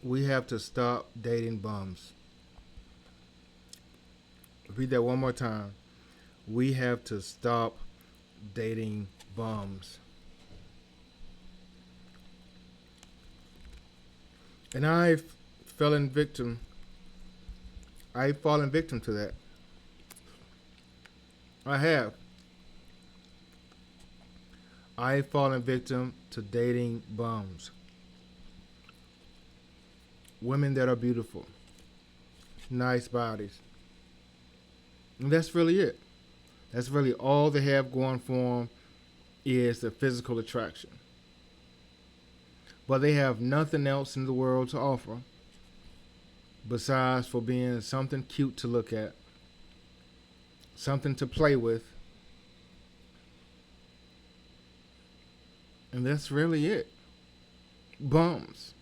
We have to stop dating bums. Repeat that one more time. We have to stop dating bums. And fell in victim. I've fallen victim to that. I have. I've fallen victim to dating bums. Women that are beautiful, nice bodies. And that's really it. That's really all they have going for them is the physical attraction. But they have nothing else in the world to offer besides for being something cute to look at, something to play with, and that's really it. Bums.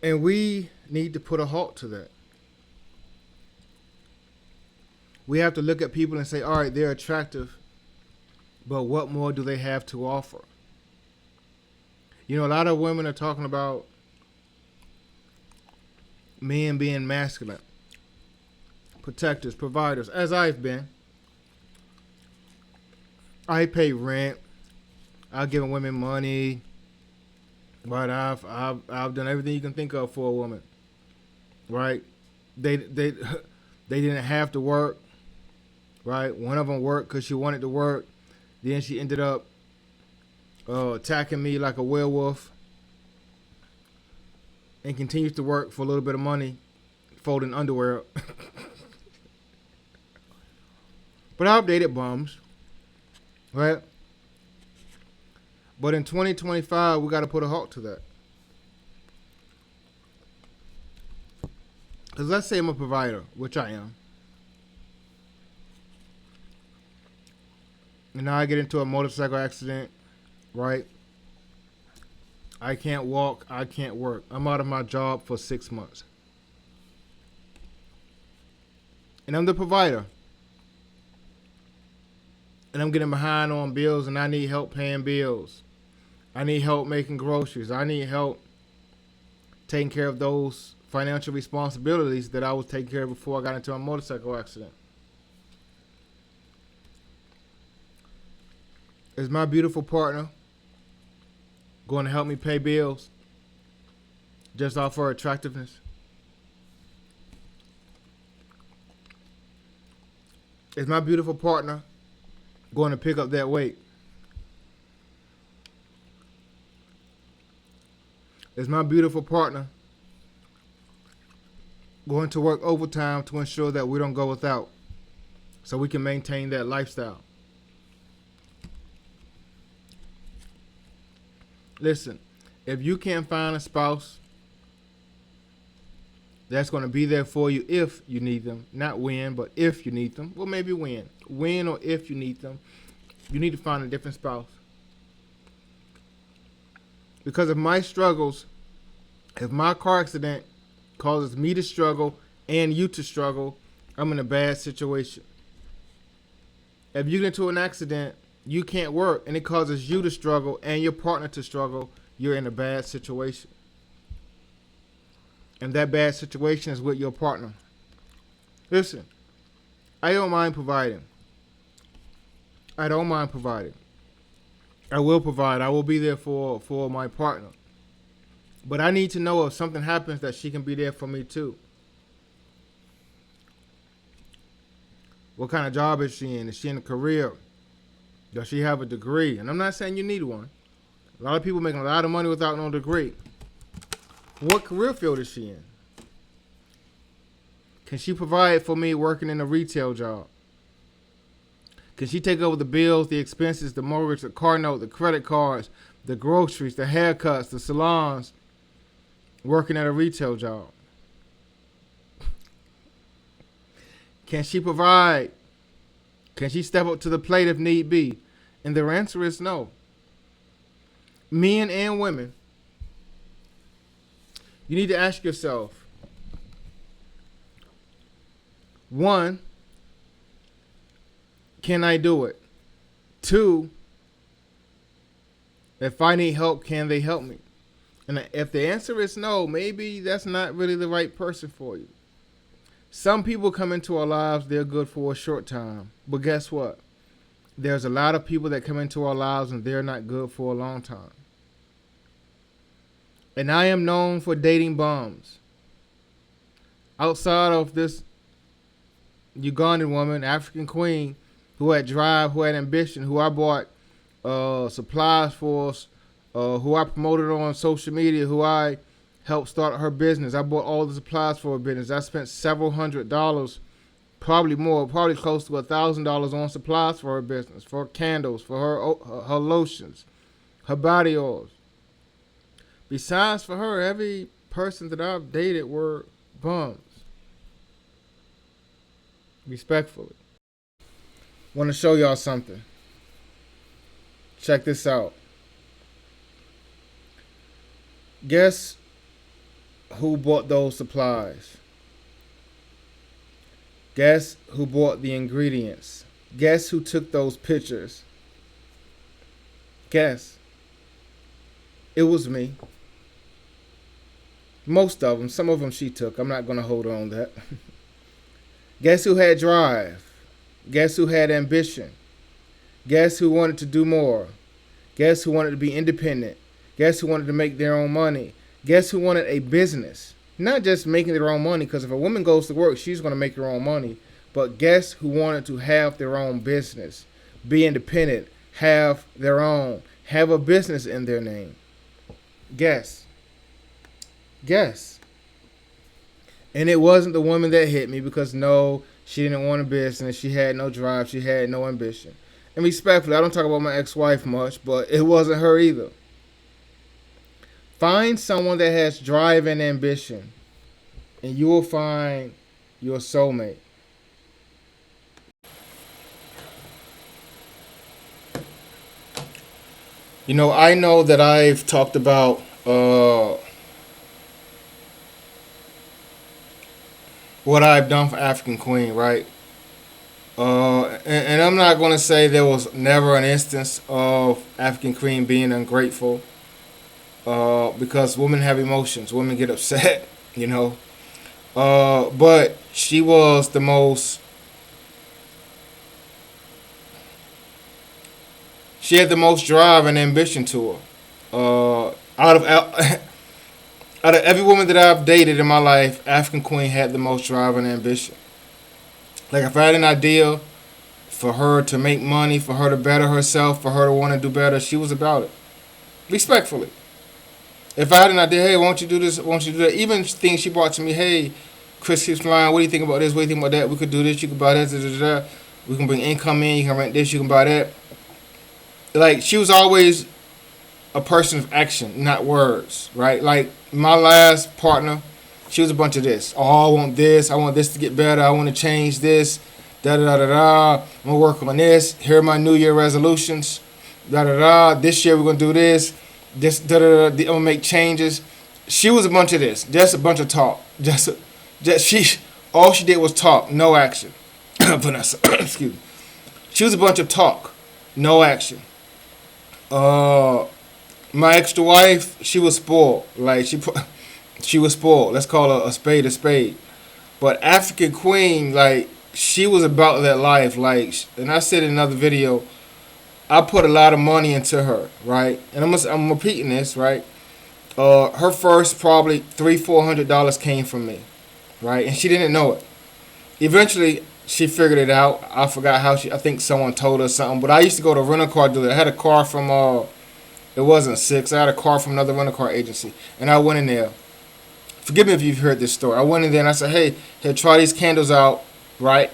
And we need to put a halt to that. We have to look at people and say, all right, they're attractive, but what more do they have to offer? You know, a lot of women are talking about men being masculine, protectors, providers, as I've been. I pay rent. I've given women money. Right, I've done everything you can think of for a woman. Right, they didn't have to work. Right, one of them worked because she wanted to work. Then she ended up attacking me like a werewolf, and continues to work for a little bit of money, folding underwear. But I've dated bums, right? But in 2025, we got to put a halt to that. Because let's say I'm a provider, which I am. And now I get into a motorcycle accident, right? I can't walk, I can't work. I'm out of my job for 6 months. And I'm the provider. And I'm getting behind on bills and I need help paying bills. I need help making groceries. I need help taking care of those financial responsibilities that I was taking care of before I got into a motorcycle accident. Is my beautiful partner going to help me pay bills just off her attractiveness? Is my beautiful partner going to pick up that weight? Is my beautiful partner going to work overtime to ensure that we don't go without so we can maintain that lifestyle? Listen, if you can't find a spouse that's going to be there for you if you need them, not when, but if you need them, well, maybe when or if you need them, you need to find a different spouse. Because of my struggles, if my car accident causes me to struggle and you to struggle, I'm in a bad situation. If you get into an accident, you can't work, and it causes you to struggle and your partner to struggle, you're in a bad situation. And that bad situation is with your partner. Listen, I don't mind providing. I don't mind providing. I will provide. I will be there for my partner. But I need to know if something happens that she can be there for me too. What kind of job is she in? Is she in a career? Does she have a degree? And I'm not saying you need one. A lot of people making a lot of money without no degree. What career field is she in? Can she provide for me working in a retail job? Can she take over the bills, the expenses, the mortgage, the car note, the credit cards, the groceries, the haircuts, the salons, working at a retail job? Can she provide? Can she step up to the plate if need be? And their answer is no. Men and women, you need to ask yourself, one, can I do it? Two, If I need help, can they help me? And if the answer is no, maybe that's not really the right person for you. Some people come into our lives, they're good for a short time. But guess what? There's a lot of people that come into our lives and they're not good for a long time. And I am known for dating bums. Outside of this Ugandan woman, African queen, who had drive, who had ambition, who I bought supplies for, who I promoted on social media, who I helped start her business. I bought all the supplies for her business. I spent several $100s, probably more, probably close to $1,000 on supplies for her business, for her candles, for her lotions, her body oils. Besides, for her, every person that I've dated were bums. Respectfully. Want to show y'all something. Check this out. Guess who bought those supplies? Guess who bought the ingredients? Guess who took those pictures? Guess. It was me. Most of them. Some of them she took. I'm not going to hold on that. Guess who had drive? Guess who had ambition? Guess who wanted to do more? Guess who wanted to be independent? Guess who wanted to make their own money? Guess who wanted a business? Not just making their own money, because if a woman goes to work, she's going to make her own money. But guess who wanted to have their own business, be independent, have their own, have a business in their name? Guess. Guess. And it wasn't the woman that hit me, because no, she didn't want a business. She had no drive. She had no ambition. And respectfully, I don't talk about my ex-wife much, but it wasn't her either. Find someone that has drive and ambition, and you will find your soulmate. You know, I know that I've talked about what I've done for African Queen, right? And I'm not going to say there was never an instance of African Queen being ungrateful, because women have emotions. Women get upset, you know. But she was the most. She had the most drive and ambition to her. Out of out of every woman that I've dated in my life, African Queen had the most drive and ambition. Like, if I had an idea for her to make money, for her to better herself, for her to want to do better, she was about it. Respectfully. If I had an idea, hey, won't you do this? Won't you do that? Even things she brought to me, hey, Chris keeps flying. What do you think about this? What do you think about that? We could do this. You could buy that. Da, da, da. We can bring income in. You can rent this. You can buy that. Like, she was always a person of action, not words, right? Like, my last partner, she was a bunch of this. Oh, I want this. I want this to get better. I want to change this. Da da da da da. I'm gonna work on this. Here are my New Year resolutions. Da da da. This year we're gonna do this. This da da da. I'm gonna make changes. She was a bunch of this. Just a bunch of talk. Just she. All she did was talk, no action. Vanessa, excuse me. She was a bunch of talk, no action. My ex-wife, she was spoiled. Like, she was spoiled. Let's call her a spade a spade. But African Queen, like, she was about that life. Like, and I said in another video, I put a lot of money into her, right? And I'm repeating this, right? Her first probably $300-400 came from me, right? And she didn't know it. Eventually, she figured it out. I forgot how I think someone told her something. But I used to go to a rental car dealer. I had a car from, it wasn't Six. I had a car from another rental car agency. And I went in there. Forgive me if you've heard this story. I went in there and I said, hey, try these candles out, right?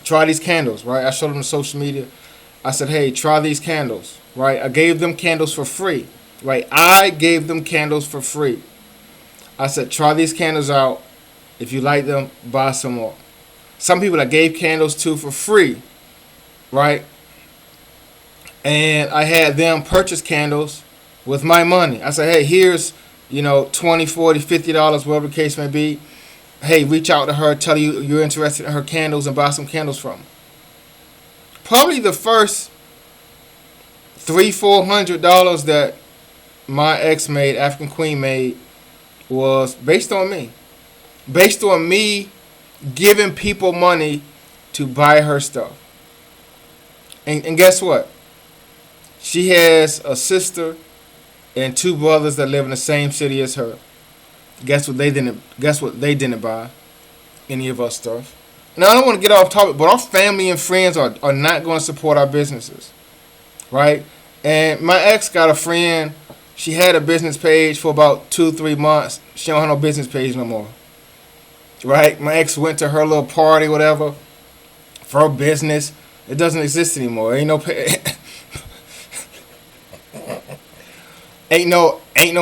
Try these candles, right? I showed them on social media. I said, hey, try these candles, right? I gave them candles for free, right? I gave them candles for free. I said, try these candles out. If you like them, buy some more. Some people I gave candles to for free, right? And I had them purchase candles with my money. I said, hey, here's, $20, $40, $50, whatever the case may be. Hey, reach out to her, tell you you're interested in her candles and buy some candles from her. Probably the first $300-400 that my ex made, African Queen made, was based on me. Based on me giving people money to buy her stuff. And guess what? She has a sister and two brothers that live in the same city as her. Guess what they didn't buy? Any of our stuff. Now I don't want to get off topic, but our family and friends are not going to support our businesses. Right? And my ex got a friend. She had a business page for about 2-3 months. She don't have no business page no more. Right? My ex went to her little party, whatever, for her business. It doesn't exist anymore. Ain't no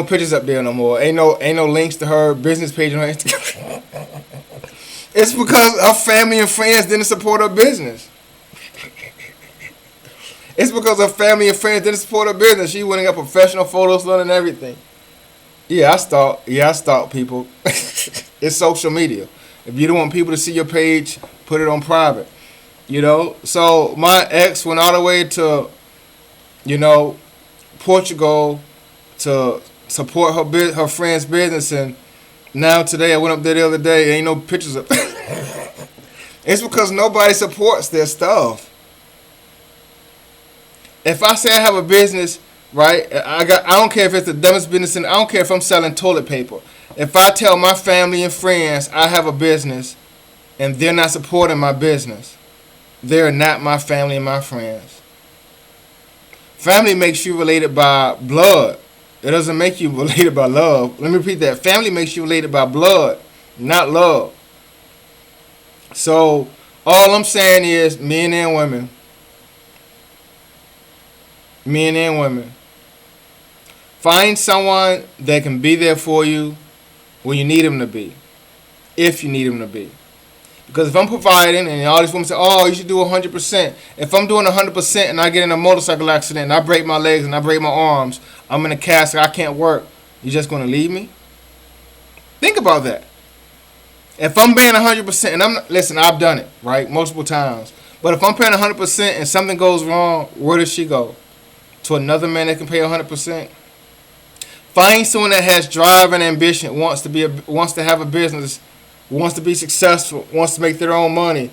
pictures up there no more. Ain't no links to her business page on her Instagram. It's because her family and friends didn't support her business. It's because her family and friends didn't support her business. She went and got professional photos done and everything. Yeah, I stalk people. It's social media. If you don't want people to see your page, put it on private. So my ex went all the way to, Portugal to support her friend's business, and now today I went up there the other day. Ain't no pictures of. It's because nobody supports their stuff. If I say I have a business, right? I don't care if it's the dumbest business, and I don't care if I'm selling toilet paper. If I tell my family and friends I have a business, and they're not supporting my business, they're not my family and my friends. Family makes you related by blood. It doesn't make you related by love. Let me repeat that. Family makes you related by blood, not love. So all I'm saying is, men and women, find someone that can be there for you when you need them to be, if you need them to be. Because if I'm providing, and all these women say, oh, you should do 100%. If I'm doing 100% and I get in a motorcycle accident and I break my legs and I break my arms, I'm in a cast, I can't work, you just going to leave me? Think about that. If I'm paying 100%, and listen, I've done it, right, multiple times. But if I'm paying 100% and something goes wrong, where does she go? To another man that can pay 100%? Find someone that has drive and ambition, wants to have a business, wants to be successful, wants to make their own money,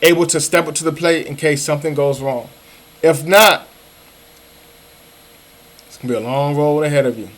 able to step up to the plate in case something goes wrong. If not, it's going to be a long road ahead of you.